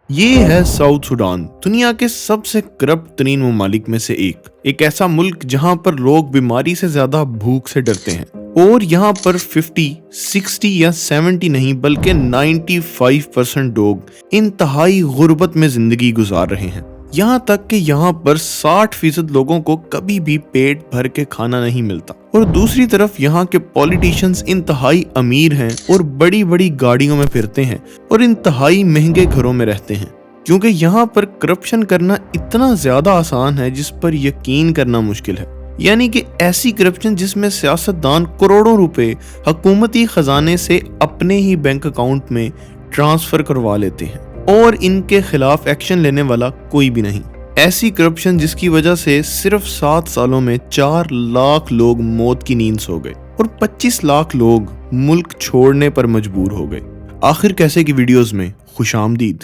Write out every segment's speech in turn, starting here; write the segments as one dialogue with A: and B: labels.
A: یہ ہے south Sudan, دنیا کے سب سے کرپٹ ترین ممالک میں سے ایک ایسا ملک جہاں پر لوگ بیماری سے زیادہ بھوک سے ڈرتے ہیں، اور یہاں پر 50، 60 یا 70 نہیں بلکہ 95% لوگ انتہائی غربت میں زندگی گزار رہے ہیں۔ یہاں تک کہ یہاں پر 60% لوگوں کو کبھی بھی پیٹ بھر کے کھانا نہیں ملتا، اور دوسری طرف یہاں کے پولیٹیشنز انتہائی امیر ہیں اور بڑی بڑی گاڑیوں میں پھرتے ہیں اور انتہائی مہنگے گھروں میں رہتے ہیں، کیونکہ یہاں پر کرپشن کرنا اتنا زیادہ آسان ہے جس پر یقین کرنا مشکل ہے۔ یعنی کہ ایسی کرپشن جس میں سیاستدان کروڑوں روپے حکومتی خزانے سے اپنے ہی بینک اکاؤنٹ میں ٹرانسفر کروا لیتے ہیں، اور ان کے خلاف ایکشن لینے والا کوئی بھی نہیں۔ ایسی کرپشن جس کی وجہ سے صرف 7 سالوں میں 4 لاکھ لوگ موت کی نیند سو گئے اور 25 لاکھ لوگ ملک چھوڑنے پر مجبور ہو گئے۔ آخر کیسے کی ویڈیوز میں خوش آمدید۔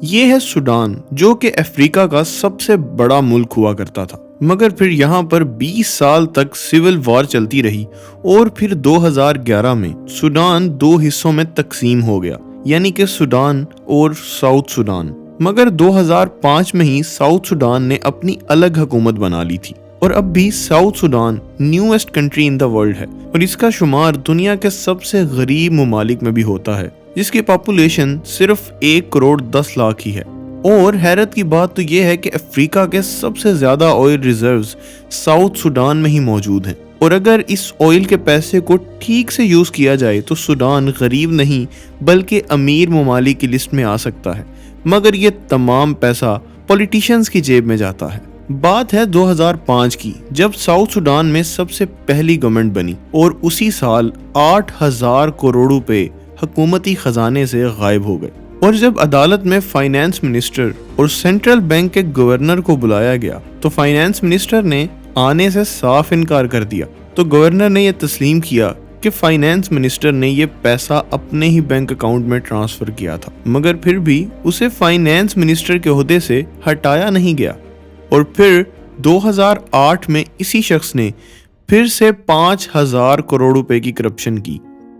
A: یہ ہے سوڈان، جو کہ افریقہ کا سب سے بڑا ملک ہوا کرتا تھا، مگر پھر یہاں پر 20 سال تک سول وار چلتی رہی، اور پھر 2011 میں سوڈان 2 حصوں میں تقسیم ہو گیا، یعنی کہ سوڈان اور ساؤتھ سوڈان۔ مگر 2005 میں ہی ساؤتھ سوڈان نے اپنی الگ حکومت بنا لی تھی، اور اب بھی south Sudan newest country in the world ہے، اور اس کا شمار دنیا کے سب سے غریب ممالک میں بھی ہوتا ہے، جس کی پاپولیشن صرف 1 کروڑ 10 لاکھ ہی ہے۔ اور حیرت کی بات تو یہ ہے کہ افریقہ کے سب سے زیادہ آئل ریزروز ساؤتھ سوڈان میں ہی موجود ہیں، اور اگر اس آئل کے پیسے کو ٹھیک سے یوز کیا جائے تو سوڈان غریب نہیں بلکہ امیر ممالک کی لسٹ میں آ سکتا ہے، مگر یہ تمام پیسہ پولیٹیشنز کی جیب میں جاتا ہے۔ بات ہے 2005 کی، جب ساؤتھ سوڈان میں سب سے پہلی گورنمنٹ بنی، اور اسی سال 8,000 کروڑ روپے حکومتی خزانے سے غائب ہو گئے، اور جب عدالت میں فائنانس منسٹر اور سینٹرل بینک کے گورنر کو بلایا گیا تو فائنانس منسٹر نے آنے سے صاف انکار کر دیا، تو گورنر نے یہ تسلیم کیا کہ فائنانس منسٹر نے یہ پیسہ اپنے ہی بینک اکاؤنٹ میں ٹرانسفر کیا تھا، مگر پھر بھی اسے فائنانس منسٹر کے عہدے سے ہٹایا نہیں گیا۔ اور پھر 2008 میں اسی شخص نے پھر سے 5,000 کروڑ روپے کی کرپشن کی۔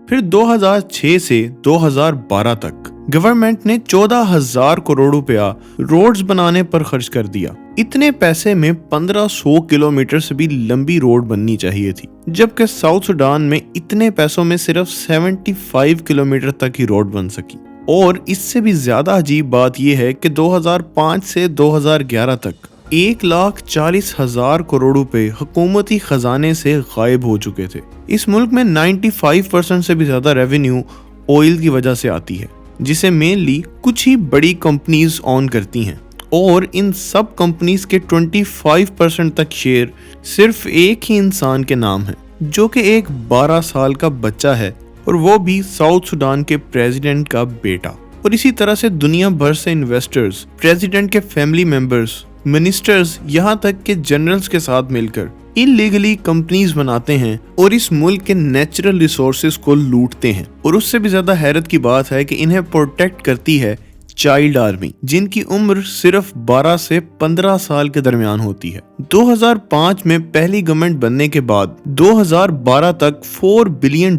A: پھر 2006 سے 2012 تک گورنمنٹ نے 14,000 کروڑ روپیہ روڈز بنانے پر خرچ کر دیا۔ اتنے پیسے میں 1500 کلومیٹر سے بھی لمبی روڈ بننی چاہیے تھی، جبکہ ساؤتھ سوڈان میں اتنے پیسوں میں صرف 75 کلومیٹر تک ہی روڈ بن سکی۔ اور اس سے بھی زیادہ عجیب بات یہ ہے کہ 2005 سے 2011 تک 1,40,000 کروڑ روپے حکومتی خزانے سے غائب ہو چکے تھے۔ اس ملک میں 95% سے بھی زیادہ ریونیو آئل کی وجہ سے آتی ہے، جسے مینلی کچھ ہی بڑی کمپنیز اون کرتی ہیں، اور ان سب کمپنیز کے 25% تک شیئر صرف ایک ہی انسان کے نام ہے، جو کہ ایک 12 سال کا بچہ ہے، اور وہ بھی ساؤتھ سوڈان کے پریزیڈنٹ کا بیٹا۔ اور اسی طرح سے دنیا بھر سے انویسٹرز، پریزیڈنٹ کے فیملی ممبرز، منسٹرز، یہاں تک کہ جنرلز کے ساتھ مل کر انلیگلی کمپنیز بناتے ہیں اور اس ملک کے نیچرل ریسورسز کو لوٹتے ہیں۔ اور اس سے بھی زیادہ حیرت کی بات ہے کہ انہیں پروٹیکٹ کرتی ہے چائلڈ آرمی، جن کی عمر صرف 12 سے 15 سال کے درمیان ہوتی ہے۔ 2005 میں پہلی گورنمنٹ بننے کے بعد 2012 تک $4 بلین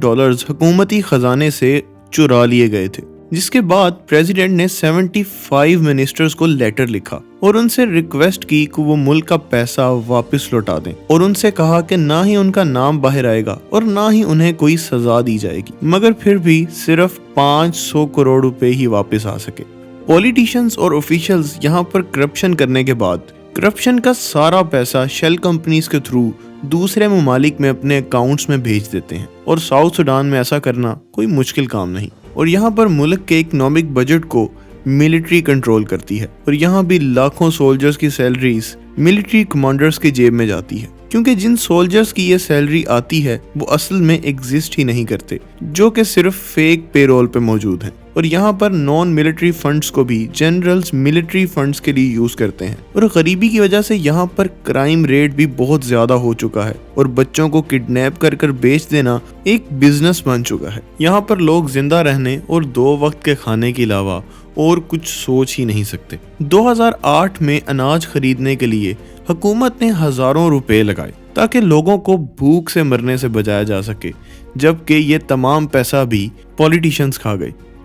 A: حکومتی خزانے سے چرا لیے گئے تھے، جس کے بعد پریزیڈنٹ نے 75 منسٹرز کو لیٹر لکھا اور ان سے ریکویسٹ کی کہ وہ ملک کا پیسہ واپس لوٹا دیں، اور ان سے کہا کہ نہ ہی ان کا نام باہر آئے گا اور نہ ہی انہیں کوئی سزا دی جائے گی، مگر پھر بھی صرف 500 کروڑ روپے ہی واپس آ سکے۔ پولیٹیشنز اور آفیشلز یہاں پر کرپشن کرنے کے بعد کرپشن کا سارا پیسہ شیل کمپنیز کے تھرو دوسرے ممالک میں اپنے اکاؤنٹس میں بھیج دیتے ہیں، اور ساؤتھ سوڈان میں ایسا کرنا کوئی مشکل کام نہیں۔ اور یہاں پر ملک کے اکنامک بجٹ کو ملٹری کنٹرول کرتی ہے، اور یہاں بھی لاکھوں سولجرز کی سیلریز ملٹری کمانڈرز کی جیب میں جاتی ہے، کیونکہ جن سولجرز کی یہ سیلری آتی ہے وہ اصل میں ایگزسٹ ہی نہیں کرتے، جو کہ صرف فیک پے رول پہ موجود ہیں۔ اور یہاں پر نان ملٹری فنڈز کو بھی جنرلز ملٹری فنڈز کے لیے یوز کرتے ہیں، اور غریبی کی وجہ سے یہاں پر کرائم ریٹ بھی بہت زیادہ ہو چکا ہے، اور بچوں کو کڈنیپ کر کر بیچ دینا ایک بزنس بن چکا ہے۔ یہاں پر لوگ زندہ رہنے اور 2 وقت کے کھانے کے علاوہ اور کچھ سوچ ہی نہیں سکتے۔ 2008 میں اناج خریدنے کے لیے حکومت نے ہزاروں روپے لگائے تاکہ لوگوں کو بھوک سے مرنے سے بچایا جا سکے، جبکہ یہ تمام پیسہ بھی پولیٹیشنز کھا گئے۔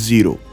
A: 0।